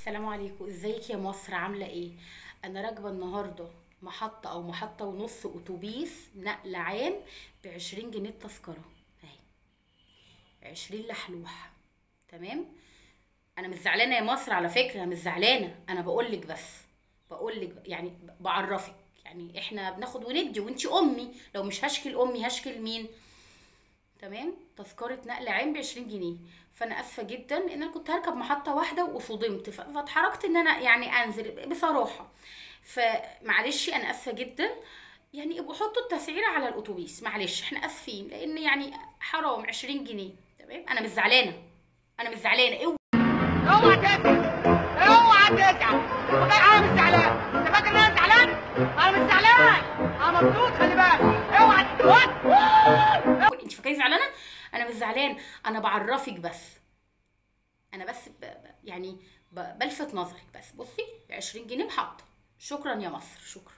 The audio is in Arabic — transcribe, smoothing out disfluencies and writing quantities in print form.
السلام عليكم، ازيك يا مصر؟ عامله ايه؟ انا راكبه النهارده محطه او محطه ونص اتوبيس نقل عام ب20 جنيه التذكره اهي. 20 لحلوح. تمام. انا مش زعلانه يا مصر، على فكره مش زعلانه، انا بقولك بس. بقولك يعني بعرفك، يعني احنا بناخد وندي وانتي امي، لو مش هشكل امي هشكل مين؟ تمام. تذكرة نقل عام ب20 جنيه. فأنا آسفة جدا إن أنا كنت هركب محطة واحدة وصدمت، فاتحركت إن أنا يعني أنزل بصراحة. فمعلش أنا آسفة جدا. يعني ابقوا حطوا التسعيرة على الأتوبيس، معلش احنا آسفين، لأن يعني حرام 20 جنيه. تمام. أنا مش زعلانة، أنا مش زعلانة. اوعى تزعل، اوعى تزعل. والله انا مش زعلان. انت فاكر ان انا زعلان؟ انا مش زعلان، انا مبسوط. خلي بالك، اوعى انت فاكراني زعلانة؟ أنا مش زعلان، أنا بعرفك بس. أنا بس يعني بلفت نظرك بس. بصي 20 جنيه محطة. شكرا يا مصر، شكرا.